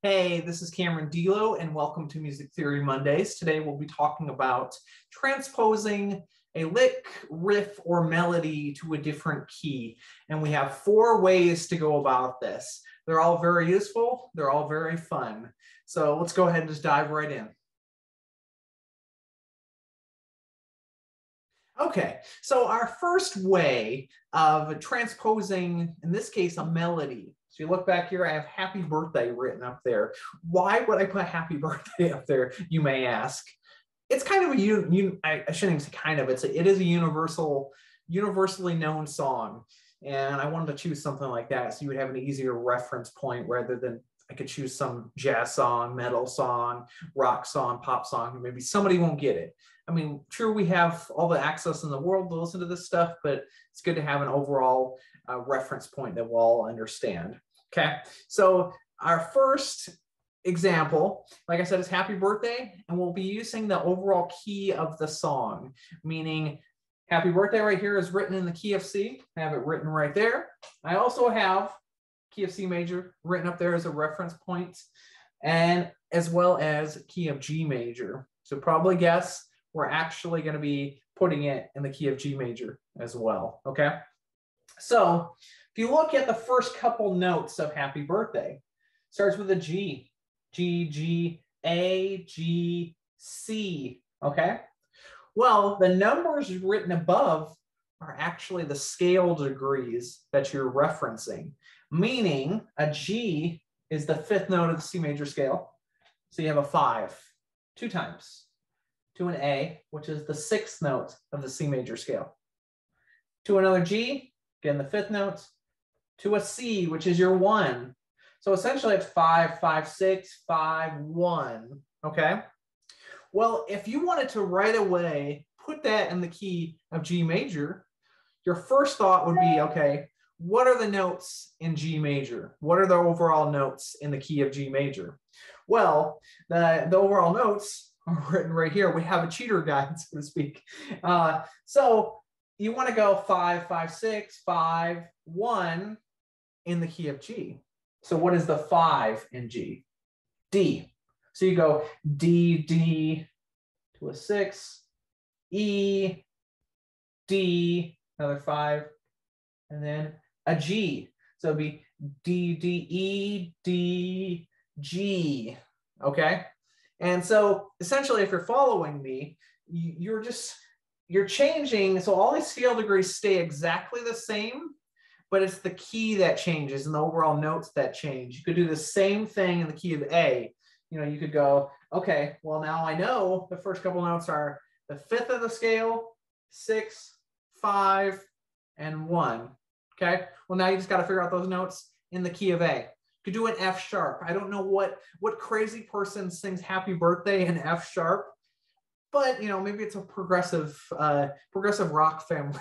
Hey, this is Cameron Delo, and welcome to Music Theory Mondays. Today we'll be talking about transposing a lick, riff, or melody to a different key. And we have 4 ways to go about this. They're all very useful. They're all very fun. So let's go ahead and just dive right in. Okay, so our first way of transposing, in this case, a melody. So you look back here, I have happy birthday written up there. Why would I put happy birthday up there, you may ask? It's kind of I shouldn't say kind of, it is a universally known song. And I wanted to choose something like that so you would have an easier reference point rather than I could choose some jazz song, metal song, rock song, pop song, and maybe somebody won't get it. I mean, true, we have all the access in the world to listen to this stuff, but it's good to have an overall reference point that we'll all understand. Okay, so our first example, like I said, is Happy Birthday, and we'll be using the overall key of the song, meaning Happy Birthday right here is written in the key of C. I have it written right there. I also have key of C major written up there as a reference point, and as well as key of G major. So probably guess we're actually going to be putting it in the key of G major as well. Okay, so if you look at the first couple notes of Happy Birthday, starts with a G, G, G, A, G, C. Okay, well, the numbers written above are actually the scale degrees that you're referencing, meaning a G is the 5th note of the C major scale. So you have a 5 2 times, to an A, which is the 6th note of the C major scale, to another G, again the 5th note, to a C, which is your 1. So essentially it's 5, 5, 6, 5, 1. Okay. Well, if you wanted to right away put that in the key of G major, your first thought would be, okay, what are the notes in G major? What are the overall notes in the key of G major? Well, the overall notes are written right here. We have a cheater guide, so to speak. So you want to go 5, 5, 6, 5, 1 in the key of G. So what is the 5 in G? D. So you go D, D to a 6, E, D, another 5, and then a G. So it'd be D, D, E, D, G. Okay? And so essentially, if you're following me, you're changing. So all these scale degrees stay exactly the same, but it's the key that changes and the overall notes that change. You could do the same thing in the key of A. You know, you could go, okay, well, now I know the first couple notes are the 5th of the scale, 6, 5, and 1. Okay, well, now you just got to figure out those notes in the key of A. You could do an F sharp. I don't know what crazy person sings Happy Birthday in F sharp, but you know, maybe it's a progressive rock family,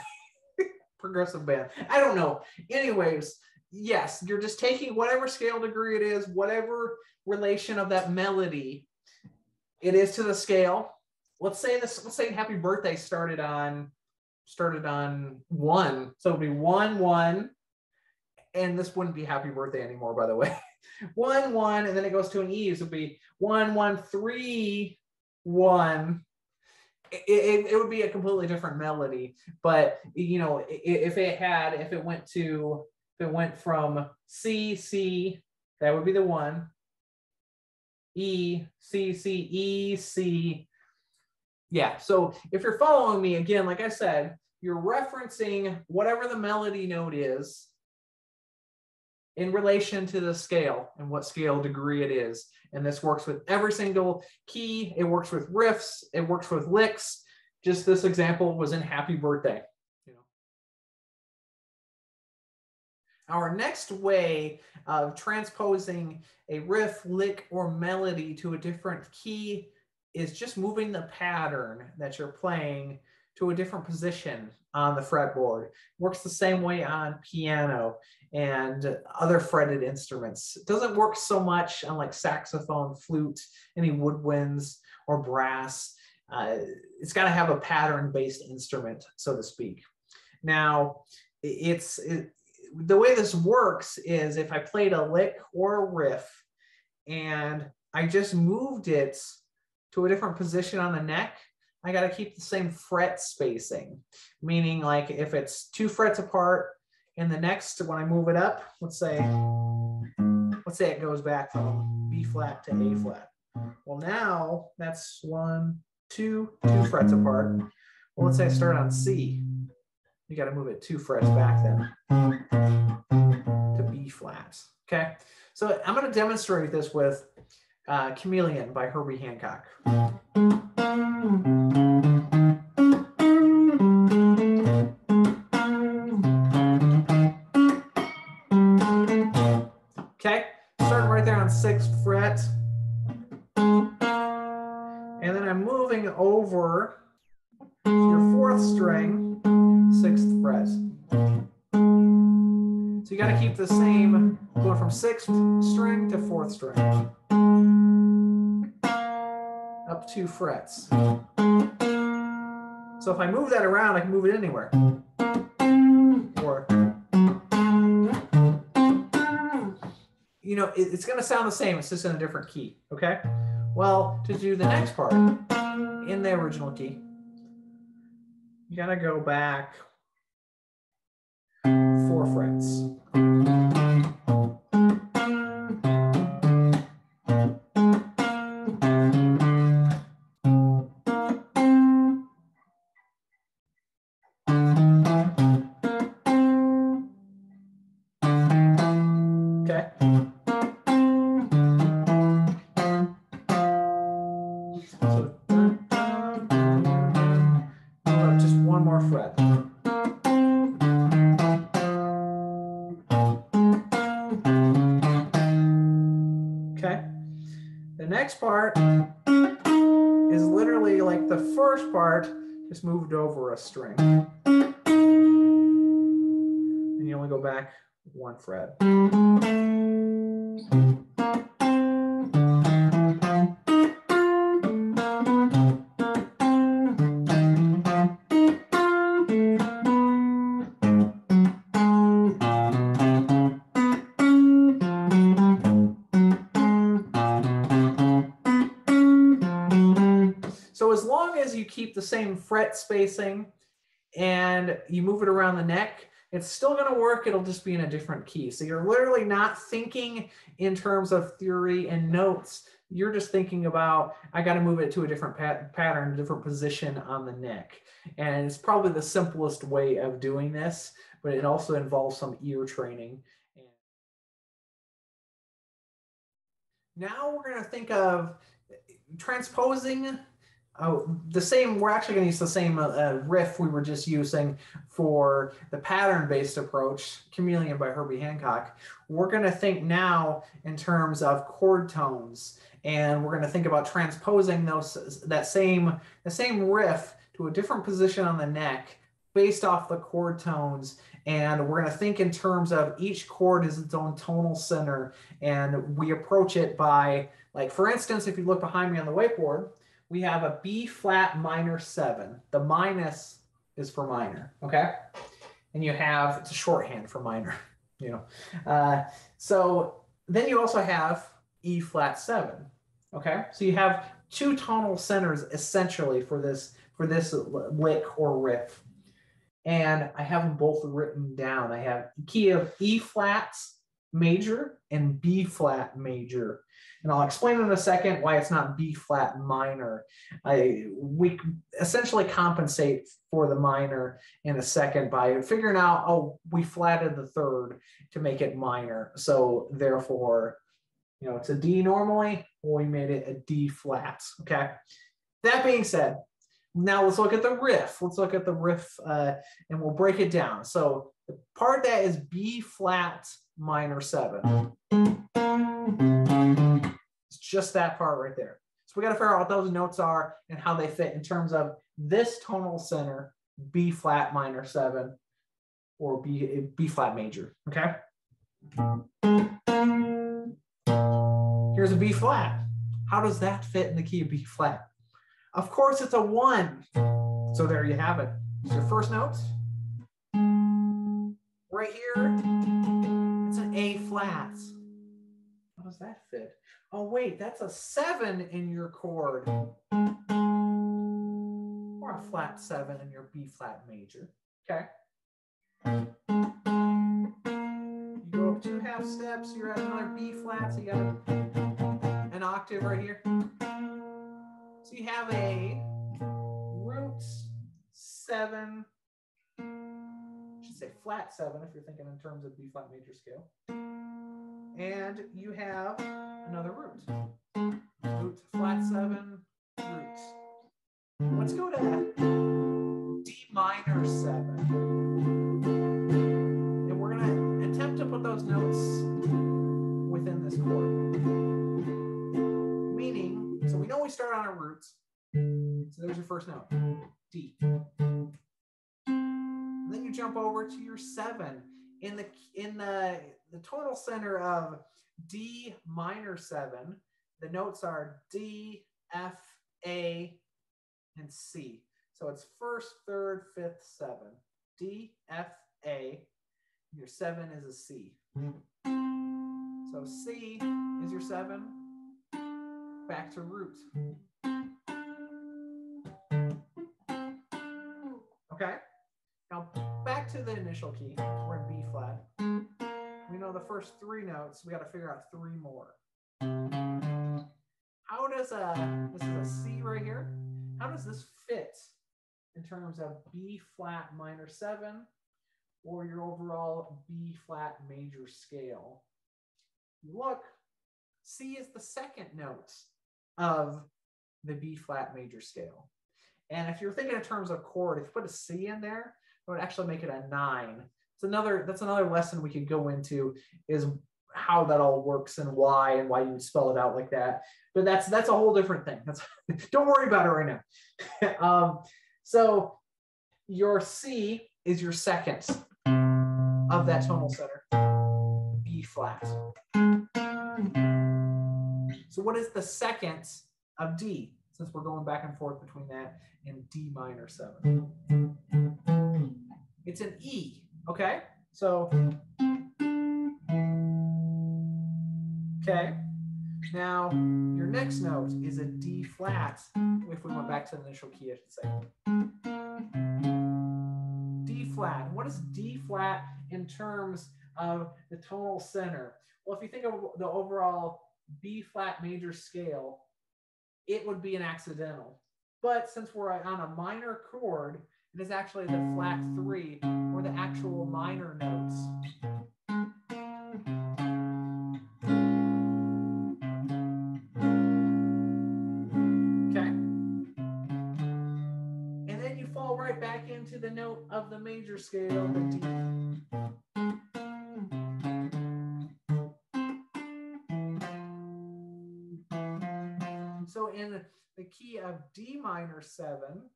progressive band. I don't know. Anyways, yes, you're just taking whatever scale degree it is, whatever relation of that melody it is to the scale. Let's say Happy Birthday started on 1, so it'd be 1, 1, and this wouldn't be Happy Birthday anymore, by the way. 1, 1, and then it goes to an E, so it'd be 1, 1, 3, 1. It would be a completely different melody, but you know, if it went from C, C, that would be the 1, E, C, C, E, C. Yeah, so if you're following me, again, like I said, you're referencing whatever the melody note is in relation to the scale and what scale degree it is. And this works with every single key. It works with riffs. It works with licks. Just this example was in Happy Birthday. You know. Our next way of transposing a riff, lick, or melody to a different key is just moving the pattern that you're playing to a different position on the fretboard. It works the same way on piano and other fretted instruments. It doesn't work so much on like saxophone, flute, any woodwinds, or brass. It's got to have a pattern-based instrument, so to speak. Now, the way this works is if I played a lick or a riff and I just moved it to a different position on the neck, I got to keep the same fret spacing, meaning like if it's 2 frets apart and the next, when I move it up, let's say it goes back from B flat to A flat. Well, now that's 1, 2 frets apart. Well, let's say I start on C. You got to move it 2 frets back then to B flat. Okay, so I'm going to demonstrate this with Chameleon by Herbie Hancock. Okay, starting right there on 6th fret. And then I'm moving over to your 4th string, 6th fret. So you got to keep the same, going from 6th string to 4th string. Up 2 frets. So if I move that around, I can move it anywhere. Or, you know, it's going to sound the same, it's just in a different key, okay? Well, to do the next part in the original key, you got to go back 4 frets. Okay. So just 1 more fret. Okay. The next part is literally like the first part, just moved over a string. And you only go back 1 fret. So as long as you keep the same fret spacing and you move it around the neck, it's still going to work. It'll just be in a different key. So you're literally not thinking in terms of theory and notes. You're just thinking about, I got to move it to a different pattern, a different position on the neck. And it's probably the simplest way of doing this, but it also involves some ear training. Now we're going to think of transposing. The same, we're actually going to use the same riff we were just using for the pattern-based approach, Chameleon by Herbie Hancock. We're going to think now in terms of chord tones, and we're going to think about transposing the same riff to a different position on the neck based off the chord tones. And we're going to think in terms of each chord is its own tonal center, and we approach it by, like, for instance, if you look behind me on the whiteboard, we have a B flat minor 7. The minus is for minor, okay? And you have, it's a shorthand for minor, you know. So then you also have E flat 7, okay? So you have 2 tonal centers essentially for this lick or riff. And I have them both written down. I have key of E flat major and B flat major. And I'll explain in a second why it's not B flat minor. We essentially compensate for the minor in a second by figuring out, oh, we flatted the 3rd to make it minor. So therefore, you know, it's a D normally, well, we made it a D flat, okay? That being said, now let's look at the riff. Let's look at the riff and we'll break it down. So the part that is B flat minor 7. It's just that part right there. So we got to figure out what those notes are and how they fit in terms of this tonal center, B flat minor 7 or B flat major, okay? Here's a B flat. How does that fit in the key of B flat? Of course, it's a 1. So there you have it. It's your first notes. Right here, it's an A flat. does that fit? Oh, wait, that's a 7 in your chord. Or a flat 7 in your B flat major. Okay. You go up 2 half steps, you're at another B flat, so you got an octave right here. So you have a root 7, I should say flat 7 if you're thinking in terms of B flat major scale. And you have another root. Root flat 7, root. Let's go to D minor 7. And we're going to attempt to put those notes within this chord. Meaning, so we know we start on our roots. So there's your first note, D. And then you jump over to your 7. In the tonal center of D minor 7, the notes are D, F, A, and C. So it's first, third, fifth, 7. D, F, A. Your 7 is a C. So C is your 7. Back to root. Okay. Now back to the initial key. We're in B flat. We know the first 3 notes. We got to figure out 3 more. How does this is a C right here. How does this fit in terms of B flat minor 7 or your overall B flat major scale? Look, C is the second note of the B flat major scale. And if you're thinking in terms of chord, if you put a C in there, it would actually make it a 9. That's another lesson we could go into, is how that all works and why you would spell it out like that. But that's a whole different thing. Don't worry about it right now. So your C is your second of that tonal center, B flat. So what is the second of D, since we're going back and forth between that and D minor 7? It's an E, okay? So, okay. Now, your next note is a D flat, if we went back to the initial key, I should say. D flat. What is D flat in terms of the tonal center? Well, if you think of the overall B flat major scale, it would be an accidental. But since we're on a minor chord, it is actually the flat 3, or the actual minor notes. Okay. And then you fall right back into the note of the major scale, the D. So in the key of D minor 7,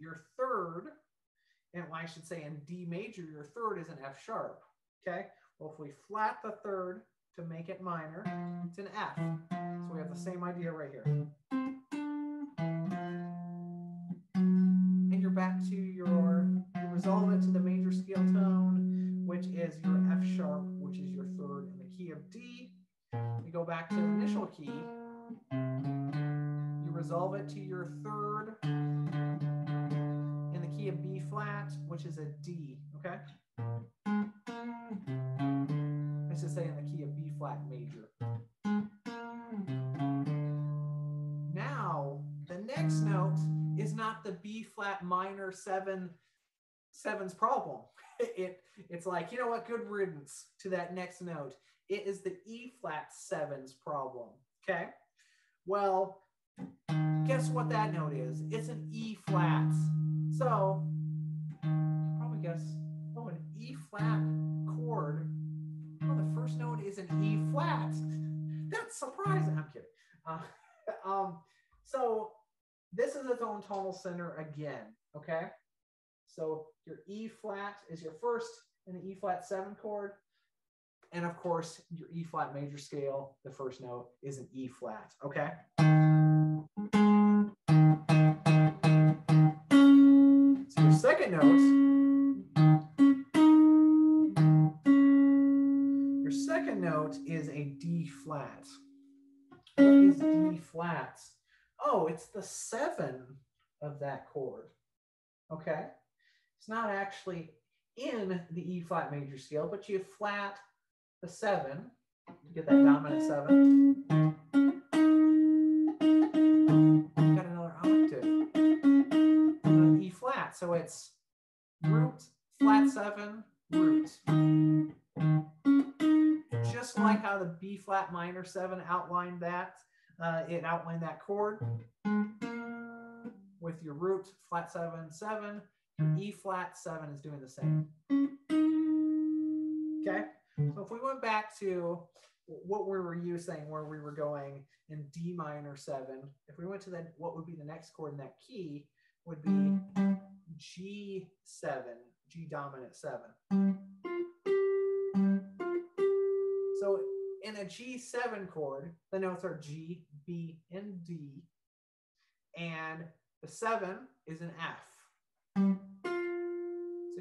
your third, and I should say in D major, your third is an F sharp. Okay. Well, if we flat the third to make it minor, it's an F. So we have the same idea right here. And you're back to you resolve it to the major scale tone, which is your F sharp, which is your third in the key of D. We go back to the initial key. You resolve it to your third in the key of B flat, which is a D, okay? Let's just say in the key of B flat major. Now, the next note is not the B flat minor 7's problem. It's like, you know what, good riddance to that next note. It is the E flat 7's problem, okay? Well, guess what that note is? It's an E flat. So, probably guess, oh, an E flat chord. Oh, the first note is an E flat. That's surprising. I'm kidding. So, this is its own tonal center again, okay? So, your E flat is your first in the E flat 7 chord. And of course, your E flat major scale, the first note is an E flat, okay? So your second note second note is a D flat. What is D flat? Oh, it's the 7 of that chord. Okay? It's not actually in the E flat major scale, but you flat the 7 to get that dominant 7. You got another octave. E flat. So it's root, flat 7, root. Just like how the B flat minor 7 outlined that, it outlined that chord with your root, flat 7, 7. Your E flat 7 is doing the same. Okay, so if we went back to what we were using, where we were going in D minor 7, if we went to that, what would be the next chord in that key would be G7, G dominant 7. So in a G7 chord, the notes are G, B, and D, and the 7 is an F. So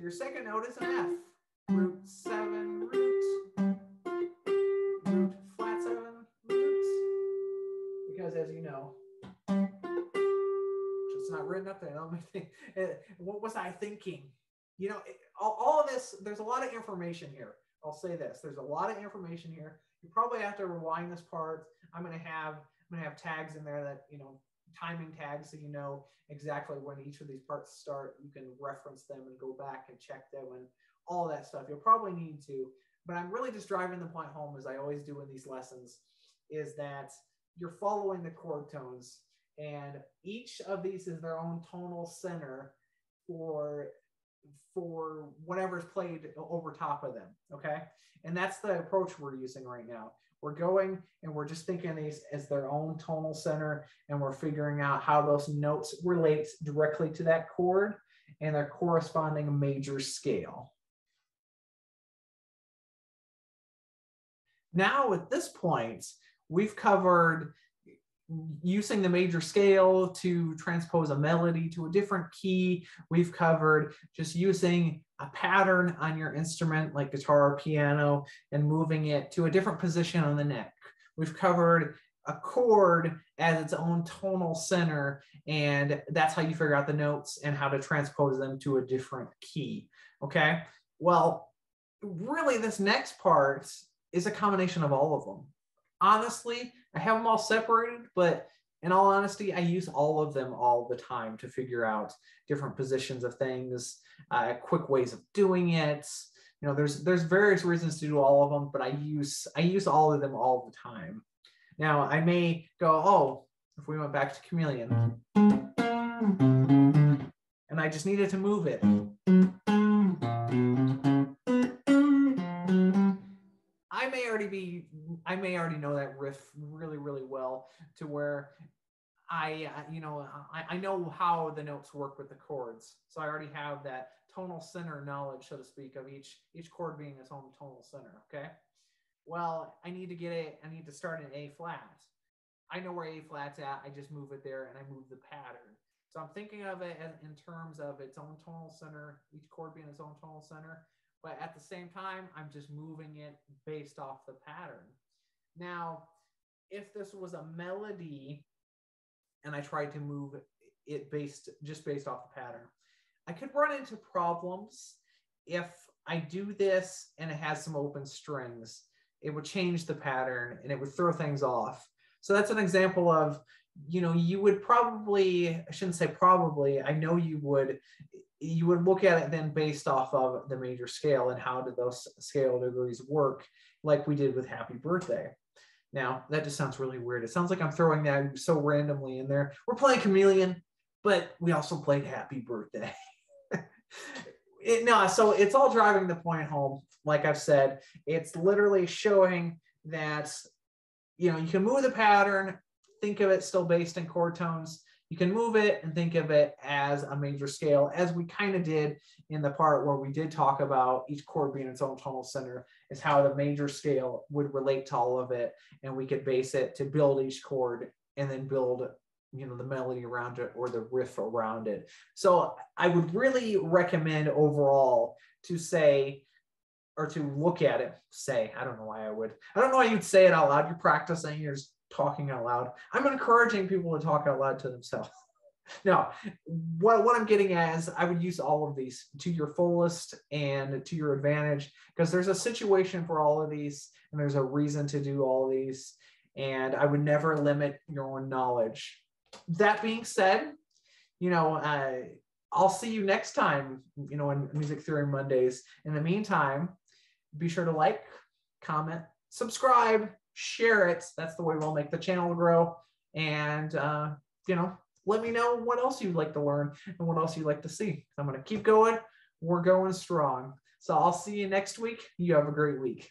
your second note is an F. Root 7, root, root, flat 7, root. Because as you know, it's not written up there. Let me think. What was I thinking? You know, all of this, there's a lot of information here. I'll say this, there's a lot of information here. You probably have to rewind this part. I'm gonna have tags in there that, you know, timing tags, so you know exactly when each of these parts start. You can reference them and go back and check them and all that stuff. You'll probably need to, but I'm really just driving the point home, as I always do in these lessons, is that you're following the chord tones, and each of these is their own tonal center for whatever's played over top of them, okay? And that's the approach we're using right now. We're going and we're just thinking of these as their own tonal center, and we're figuring out how those notes relate directly to that chord and their corresponding major scale. Now at this point, we've covered using the major scale to transpose a melody to a different key. We've covered just using a pattern on your instrument like guitar or piano and moving it to a different position on the neck. We've covered a chord as its own tonal center, and that's how you figure out the notes and how to transpose them to a different key. Okay, well, really this next part is a combination of all of them. Honestly, I have them all separated, but in all honesty, I use all of them all the time to figure out different positions of things, quick ways of doing it. You know, there's various reasons to do all of them, but I use all of them all the time. Now, I may go, oh, if we went back to Chameleon, and I just needed to move it. I may already know that riff really, really well, to where I know how the notes work with the chords. So I already have that tonal center knowledge, so to speak, of each chord being its own tonal center, okay? Well, I need to start in A flat. I know where A flat's at, I just move it there and I move the pattern. So I'm thinking of it in terms of its own tonal center, each chord being its own tonal center, but at the same time, I'm just moving it based off the pattern. Now, if this was a melody and I tried to move it just based off the pattern, I could run into problems if I do this and it has some open strings. It would change the pattern and it would throw things off. So that's an example of, you know, you would probably, I shouldn't say probably, I know you would look at it then based off of the major scale and how did those scale degrees work, like we did with Happy Birthday. Now, that just sounds really weird. It sounds like I'm throwing that so randomly in there. We're playing Chameleon, but we also played Happy Birthday. So it's all driving the point home. Like I've said, it's literally showing that, you know, you can move the pattern, think of it still based in chord tones. You can move it and think of it as a major scale, as we kind of did in the part where we did talk about each chord being its own tonal center, is how the major scale would relate to all of it. And we could base it to build each chord and then build, you know, the melody around it or the riff around it. So I would really recommend overall to say, or to look at it, say, I don't know why I would. I don't know why you'd say it out loud. You're practicing, you're just talking out loud. I'm encouraging people to talk out loud to themselves. No, what I'm getting at is I would use all of these to your fullest and to your advantage, because there's a situation for all of these and there's a reason to do all of these. And I would never limit your own knowledge. That being said, I'll see you next time, in Music Theory Mondays. In the meantime, be sure to like, comment, subscribe, share it. That's the way we'll make the channel grow. And, let me know what else you'd like to learn and what else you'd like to see. I'm going to keep going. We're going strong. So I'll see you next week. You have a great week.